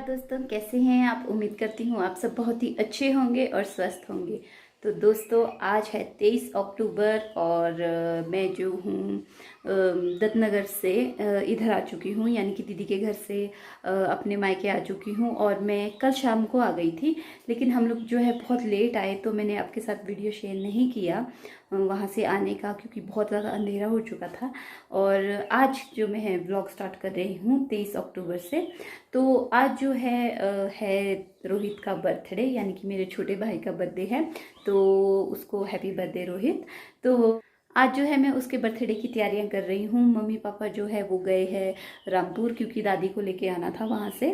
दोस्तों, कैसे हैं आप। उम्मीद करती हूँ आप सब बहुत ही अच्छे होंगे और स्वस्थ होंगे। तो दोस्तों, आज है 23 अक्टूबर और मैं जो हूँ दत्तनगर से इधर आ चुकी हूँ, यानी कि दीदी के घर से अपने मायके आ चुकी हूँ। और मैं कल शाम को आ गई थी, लेकिन हम लोग जो है बहुत लेट आए, तो मैंने आपके साथ वीडियो शेयर नहीं किया वहाँ से आने का, क्योंकि बहुत ज़्यादा अंधेरा हो चुका था। और आज जो मैं व्लॉग स्टार्ट कर रही हूँ 23 अक्टूबर से, तो आज जो है रोहित का बर्थडे, यानी कि मेरे छोटे भाई का बर्थडे है। तो उसको हैप्पी बर्थडे रोहित। तो आज जो है मैं उसके बर्थडे की तैयारियां कर रही हूँ। मम्मी पापा जो है वो गए हैं रामपुर, क्योंकि दादी को लेके आना था वहाँ से।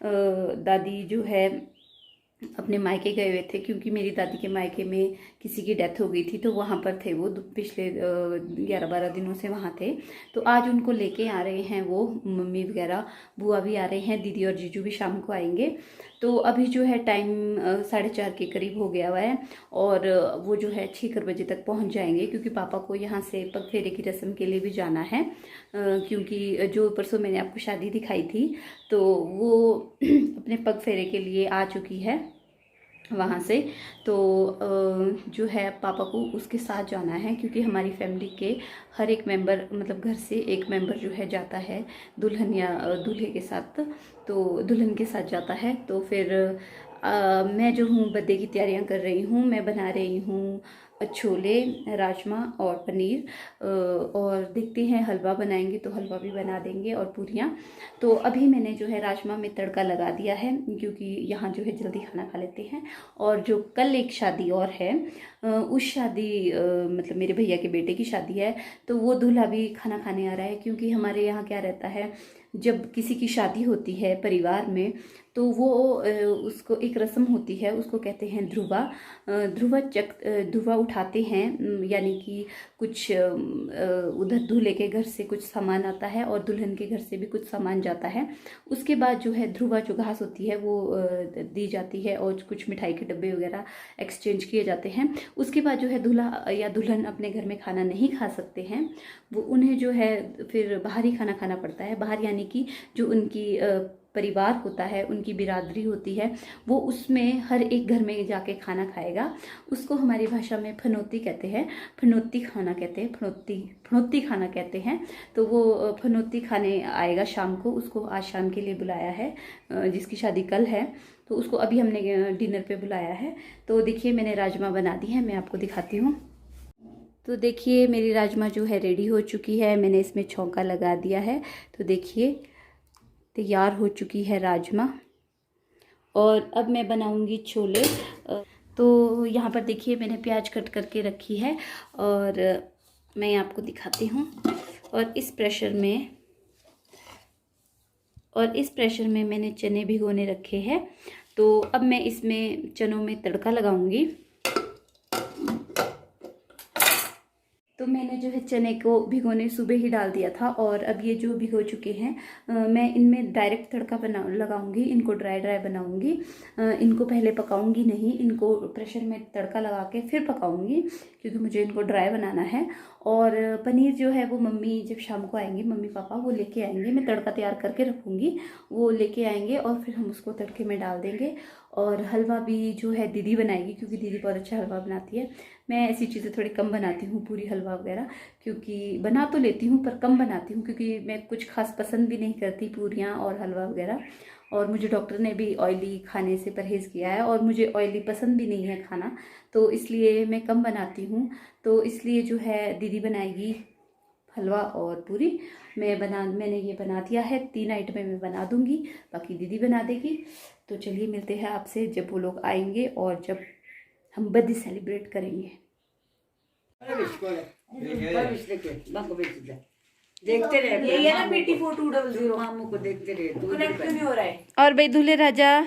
दादी जो है अपने मायके गए हुए थे, क्योंकि मेरी दादी के मायके में किसी की डेथ हो गई थी, तो वहाँ पर थे वो पिछले 11-12 दिनों से वहाँ थे। तो आज उनको लेके आ रहे हैं वो, मम्मी वगैरह, बुआ भी आ रहे हैं, दीदी और जीजू भी शाम को आएंगे। तो अभी जो है टाइम 4:30 के करीब हो गया हुआ है, और वो जो है 6 बजे तक पहुँच जाएंगे, क्योंकि पापा को यहाँ से पग फेरे की रस्म के लिए भी जाना है। क्योंकि जो परसों मैंने आपको शादी दिखाई थी, तो वो अपने पग फेरे के लिए आ चुकी है वहाँ से। तो जो है पापा को उसके साथ जाना है, क्योंकि हमारी फैमिली के हर एक मेंबर, मतलब घर से एक मेंबर जो है जाता है दुल्हन या दूल्हे के साथ। तो दुल्हन के साथ जाता है। तो फिर मैं जो हूँ बर्थडे की तैयारियाँ कर रही हूँ। मैं बना रही हूँ छोले, राजमा और पनीर, और देखते हैं हलवा बनाएंगे तो हलवा भी बना देंगे, और पूरियाँ। तो अभी मैंने जो है राजमा में तड़का लगा दिया है, क्योंकि यहाँ जो है जल्दी खाना खा लेते हैं। और जो कल एक शादी और है, उस शादी मतलब मेरे भैया के बेटे की शादी है, तो वो दूल्हा भी खाना खाने आ रहा है। क्योंकि हमारे यहाँ क्या रहता है, जब किसी की शादी होती है परिवार में, तो वो उसको एक रस्म होती है, उसको कहते हैं ध्रुवा। ध्रुवा उठाते हैं, यानी कि कुछ उधर दूल्हे के घर से कुछ सामान आता है और दुल्हन के घर से भी कुछ सामान जाता है। उसके बाद जो है ध्रुवा जो घास होती है वो दी जाती है, और कुछ मिठाई के डब्बे वगैरह एक्सचेंज किए जाते हैं। उसके बाद जो है दूल्हा या दुल्हन अपने घर में खाना नहीं खा सकते हैं, वो उन्हें जो है फिर बाहर ही खाना खाना पड़ता है। बाहर यानी कि जो उनकी परिवार होता है, उनकी बिरादरी होती है, वो उसमें हर एक घर में जाके खाना खाएगा। उसको हमारी भाषा में फनौती कहते हैं, फनौती खाना कहते हैं, फनौती खाना कहते हैं। तो वो फनौती खाने आएगा शाम को, उसको आज शाम के लिए बुलाया है, जिसकी शादी कल है। तो उसको अभी हमने डिनर पे बुलाया है। तो देखिए मैंने राजमा बना दी है, मैं आपको दिखाती हूँ। तो देखिए मेरी राजमा जो है रेडी हो चुकी है, मैंने इसमें छौंका लगा दिया है। तो देखिए तैयार हो चुकी है राजमा। और अब मैं बनाऊंगी छोले। तो यहाँ पर देखिए मैंने प्याज कट करके रखी है, और मैं आपको दिखाती हूँ। और इस प्रेशर में मैंने चने भिगोने रखे हैं। तो अब मैं इसमें चनों में तड़का लगाऊंगी। तो मैंने जो है चने को भिगोने सुबह ही डाल दिया था, और अब ये जो भिगो चुके हैं, मैं इनमें डायरेक्ट तड़का लगाऊंगी, इनको ड्राई बनाऊंगी। इनको पहले पकाऊंगी नहीं, इनको प्रेशर में तड़का लगा के फिर पकाऊंगी, क्योंकि मुझे इनको ड्राई बनाना है। और पनीर जो है वो मम्मी जब शाम को आएंगी, मम्मी पापा वो लेके आएंगे, मैं तड़का तैयार करके रखूँगी, वो लेके आएंगे और फिर हम उसको तड़के में डाल देंगे। और हलवा भी जो है दीदी बनाएगी, क्योंकि दीदी बहुत अच्छा हलवा बनाती है। मैं ऐसी चीज़ें थोड़ी कम बनाती हूँ, पूरी हलवा वगैरह, क्योंकि बना तो लेती हूँ पर कम बनाती हूँ, क्योंकि मैं कुछ खास पसंद भी नहीं करती पूरियाँ और हलवा वगैरह। और मुझे डॉक्टर ने भी ऑयली खाने से परहेज़ किया है, और मुझे ऑयली पसंद भी नहीं है खाना, तो इसलिए मैं कम बनाती हूँ। तो इसलिए जो है दीदी बनाएगी हलवा और पूरी। मैंने ये बना दिया है, 3 आइटमें मैं बना दूंगी, बाकी दीदी बना देगी। तो चलिए मिलते हैं आपसे जब वो लोग आएंगे और जब हम बर्थडे सेलिब्रेट करेंगे। देखते रहे, ये है ना बेटी 4200 मामू को देखते रहे, तो कनेक्ट नहीं हो रहा है। और भाई दूल्हे राजा,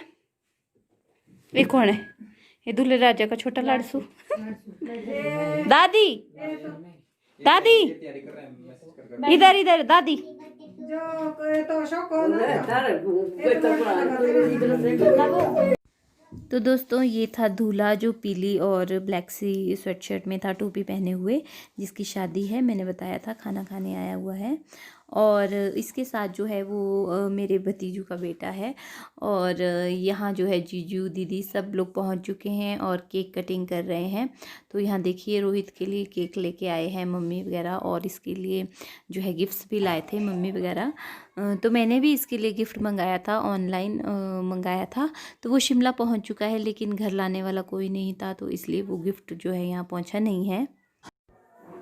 ये कौन है? ये दूल्हे राजा का छोटा लाडसू। दादी दादी इधर इधर दादी। तो दोस्तों ये था दूल्हा, जो पीली और ब्लैक सी स्वेटशर्ट में था, टोपी पहने हुए, जिसकी शादी है। मैंने बताया था खाना खाने आया हुआ है। और इसके साथ जो है वो मेरे भतीजू का बेटा है। और यहाँ जो है जीजू दीदी सब लोग पहुँच चुके हैं और केक कटिंग कर रहे हैं। तो यहाँ देखिए रोहित के लिए केक लेके आए हैं मम्मी वगैरह, और इसके लिए जो है गिफ्ट्स भी लाए थे मम्मी वगैरह। तो मैंने भी इसके लिए गिफ्ट मंगाया था, ऑनलाइन मंगाया था। तो वो शिमला पहुंच चुका है, लेकिन घर लाने वाला कोई नहीं था, तो इसलिए वो गिफ्ट जो है यहाँ पहुंचा नहीं है।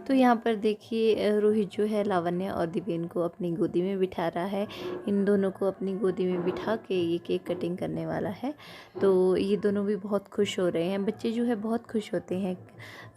तो यहाँ पर देखिए रोहित जो है लावण्य और दिव्यन को अपनी गोदी में बिठा रहा है। इन दोनों को अपनी गोदी में बिठा के ये केक कटिंग करने वाला है। तो ये दोनों भी बहुत खुश हो रहे हैं। बच्चे जो है बहुत खुश होते हैं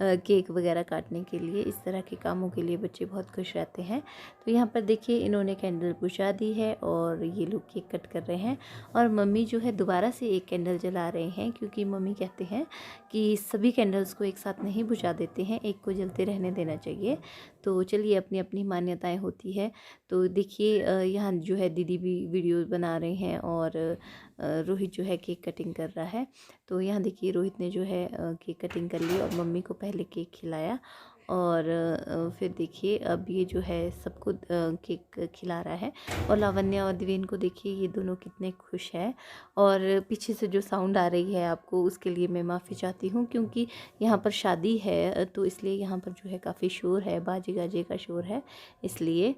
केक वगैरह काटने के लिए, इस तरह के कामों के लिए बच्चे बहुत खुश रहते हैं। तो यहाँ पर देखिए इन्होंने कैंडल बुझा दी है और ये लोग केक कट कर रहे हैं। और मम्मी जो है दोबारा से एक कैंडल जला रहे हैं, क्योंकि मम्मी कहते हैं कि सभी कैंडल्स को एक साथ नहीं बुझा देते हैं, एक को जलते रहने देना चाहिए। तो चलिए अपनी अपनी मान्यताएं होती है। तो देखिए यहाँ जो है दीदी भी वीडियो बना रहे हैं और रोहित जो है केक कटिंग कर रहा है। तो यहाँ देखिए रोहित ने जो है केक कटिंग कर ली और मम्मी को पहले केक खिलाया, और फिर देखिए अब ये जो है सबको केक खिला रहा है। और लावण्य और दिव्यन को देखिए ये दोनों कितने खुश हैं। और पीछे से जो साउंड आ रही है आपको, उसके लिए मैं माफ़ी चाहती हूँ, क्योंकि यहाँ पर शादी है तो इसलिए यहाँ पर जो है काफ़ी शोर है, बाजे गाजे का शोर है इसलिए।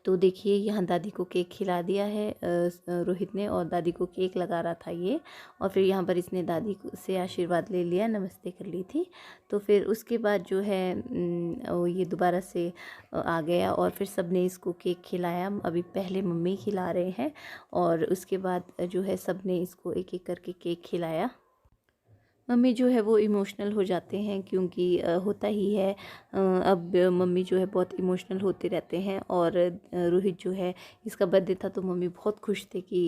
तो देखिए यहाँ दादी को केक खिला दिया है रोहित ने, और दादी को केक लगा रहा था ये। और फिर यहाँ पर इसने दादी से आशीर्वाद ले लिया, नमस्ते कर ली थी। तो फिर उसके बाद जो है ये दोबारा से आ गया और फिर सब ने इसको केक खिलाया। अभी पहले मम्मी खिला रहे हैं और उसके बाद जो है सब ने इसको एक एक करके केक खिलाया। मम्मी जो है वो इमोशनल हो जाते हैं, क्योंकि होता ही है। अब मम्मी जो है बहुत इमोशनल होते रहते हैं। और रोहित जो है इसका बर्थडे था तो मम्मी बहुत खुश थे कि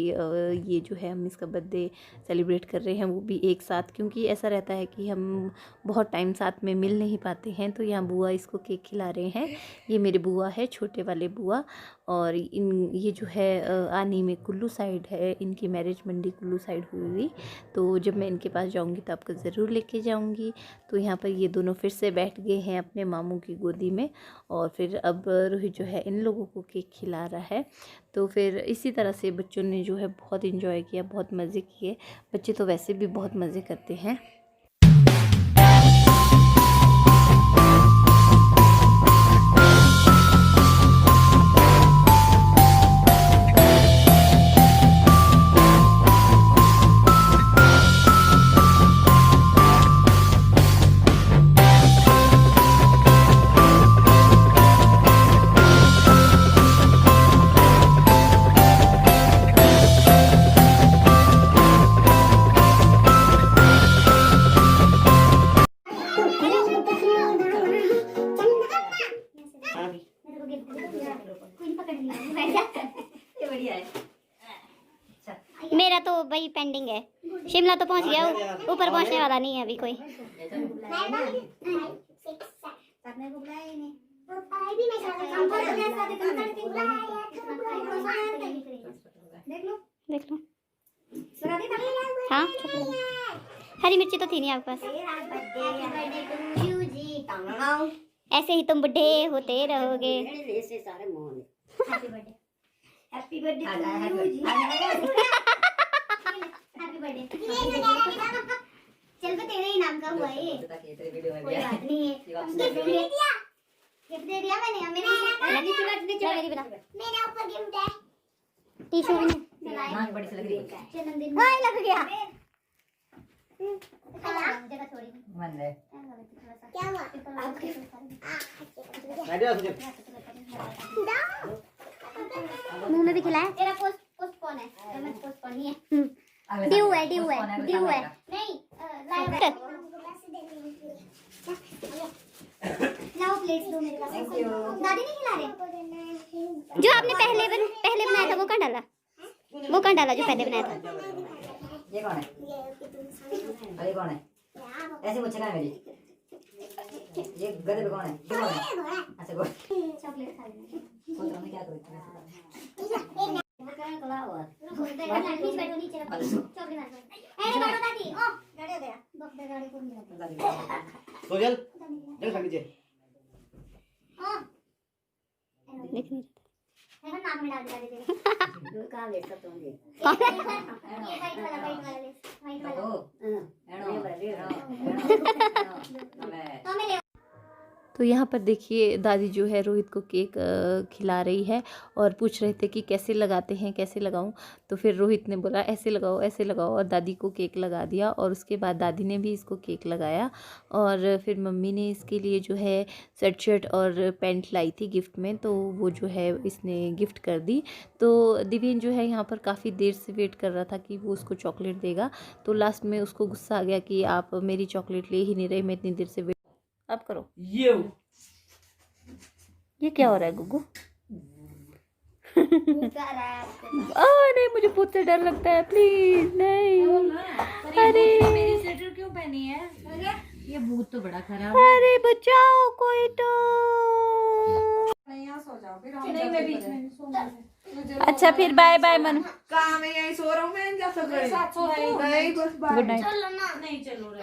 ये जो है हम इसका बर्थडे सेलिब्रेट कर रहे हैं, वो भी एक साथ, क्योंकि ऐसा रहता है कि हम बहुत टाइम साथ में मिल नहीं पाते हैं। तो यहाँ बुआ इसको केक खिला रहे हैं। ये मेरे बुआ है, छोटे वाले बुआ। और ये जो है आनी में कुल्लू साइड है, इनकी मैरिज मंडी कुल्लू साइड हुई। तो जब मैं इनके पास जाऊंगी तो आपको ज़रूर लेके जाऊंगी। तो यहाँ पर ये दोनों फिर से बैठ गए हैं अपने मामू की गोदी में, और फिर अब रोहित जो है इन लोगों को केक खिला रहा है। तो फिर इसी तरह से बच्चों ने जो है बहुत इन्जॉय किया, बहुत मज़े किए। बच्चे तो वैसे भी बहुत मज़े करते हैं। मेरा तो भाई पेंडिंग है। शिमला तो पहुंच गया, ऊपर पहुंचने वाला नहीं है अभी कोई। देख लो। हाँ हरी मिर्ची तो थी नहीं आपके पास। ऐसे ही तुम बुढ़े होते रहोगे। हैप्पी बर्थडे चल तो तेरे ही नाम का हुआ ये, कोई बात नहीं है। गिफ्ट दे दिया मैंने, मेरे ऊपर गिफ्ट है। टिश्यू में बड़ी सी लग रही है, जन्मदिन हां लग गया। जगह थोड़ी मन है, क्या हुआ आपके मुंह में भी खिलाया। तेरा पोस्टपोन है, मैं पोस्टपोन नहीं है, ड्यू है नहीं लाइव है। लाओ प्लेट्स दो मेरे पास। दादी नहीं खिला रहे? जो आपने पहले बनाया था वो कहाँ डाला? वो कहाँ डाला जो पहले बनाया था? ये कौन है? अरे कौन है? ऐसे पूछेगा मेरी। ये गधे पे कौन है? ये कौन है? अच्छा कौन? चॉकलेट खा लेना। सोच रहा मैं क्या करूँ? प्लीज बैठो नीचे रखो चॉकलेट खा लो। अरे बैठो दादी। ओ गाड़ी हो गया, बकरे गाड़ी को मिला। तो जल खा लीजिए। हां देख लीजिए। देखो नाक में डाल दिया तेरे तू कहां लेट सकता हूं ये वाइट वाला लेस वाइट वाला ओ एनो तो मैं तो यहाँ पर देखिए दादी जो है रोहित को केक खिला रही है और पूछ रहे थे कि कैसे लगाते हैं, कैसे लगाऊं। तो फिर रोहित ने बोला ऐसे लगाओ, ऐसे लगाओ, और दादी को केक लगा दिया। और उसके बाद दादी ने भी इसको केक लगाया। और फिर मम्मी ने इसके लिए जो है स्वेटशर्ट और पैंट लाई थी गिफ्ट में, तो वो जो है इसने गिफ्ट कर दी। तो दिव्यन जो है यहाँ पर काफ़ी देर से वेट कर रहा था कि वो उसको चॉकलेट देगा। तो लास्ट में उसको गुस्सा आ गया कि आप मेरी चॉकलेट ले ही नहीं रहे, मैं इतनी देर से वेट। अब करो ये क्या हो रहा है गुग्गू? नहीं, मुझे भूत से डर लगता है, प्लीज नहीं। अरे मेरी स्वेटर क्यों पहनी है? ये भूत तो बड़ा खराब। अरे बचाओ कोई तो। यहाँ सो जाओ फिर। नहीं मैं बीच में सो जाऊँ। अच्छा फिर बाय बाय मनु। कहाँ मैं यहीं सो रहा हूँ, मैं जा सकता नहीं बस गुड नाइट। चलो ना नहीं चलो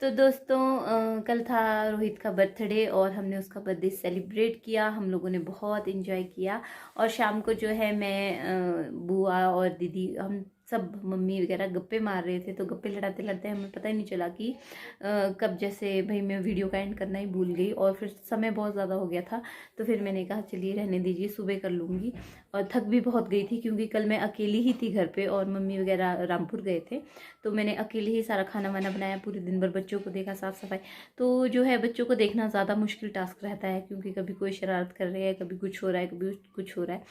तो दोस्तों कल था रोहित का बर्थडे और हमने उसका बर्थडे सेलिब्रेट किया। हम लोगों ने बहुत एंजॉय किया। और शाम को जो है मैं बुआ और दीदी हम सब मम्मी वगैरह गप्पे मार रहे थे। तो गप्पे लड़ाते लड़ाते हमें पता ही नहीं चला कि कब जैसे भाई मैं वीडियो का एंड करना ही भूल गई और फिर समय बहुत ज़्यादा हो गया था। तो फिर मैंने कहा चलिए रहने दीजिए, सुबह कर लूँगी। और थक भी बहुत गई थी क्योंकि कल मैं अकेली ही थी घर पे और मम्मी वगैरह रामपुर गए थे। तो मैंने अकेले ही सारा खाना वाना बनाया, पूरे दिन भर बच्चों को देखा, साफ़ सफाई। तो जो है बच्चों को देखना ज़्यादा मुश्किल टास्क रहता है क्योंकि कभी कोई शरारत कर रहे हैं, कभी कुछ हो रहा है, कभी कुछ हो रहा है।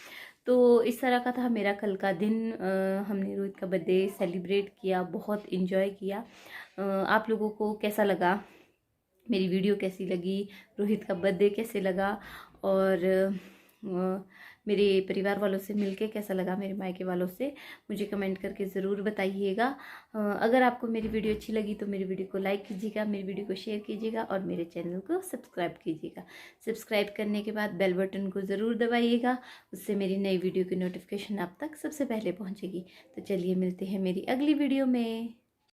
तो इस तरह का था मेरा कल का दिन। हमने रोहित का बर्थडे सेलिब्रेट किया, बहुत इन्जॉय किया। आप लोगों को कैसा लगा, मेरी वीडियो कैसी लगी, रोहित का बर्थडे कैसे लगा, और मेरे परिवार वालों से मिलके कैसा लगा, मेरे मायके वालों से, मुझे कमेंट करके ज़रूर बताइएगा। अगर आपको मेरी वीडियो अच्छी लगी तो मेरी वीडियो को लाइक कीजिएगा, मेरी वीडियो को शेयर कीजिएगा और मेरे चैनल को सब्सक्राइब कीजिएगा। सब्सक्राइब करने के बाद बेल बटन को ज़रूर दबाइएगा, उससे मेरी नई वीडियो की नोटिफिकेशन आप तक सबसे पहले पहुँचेगी। तो चलिए मिलते हैं मेरी अगली वीडियो में।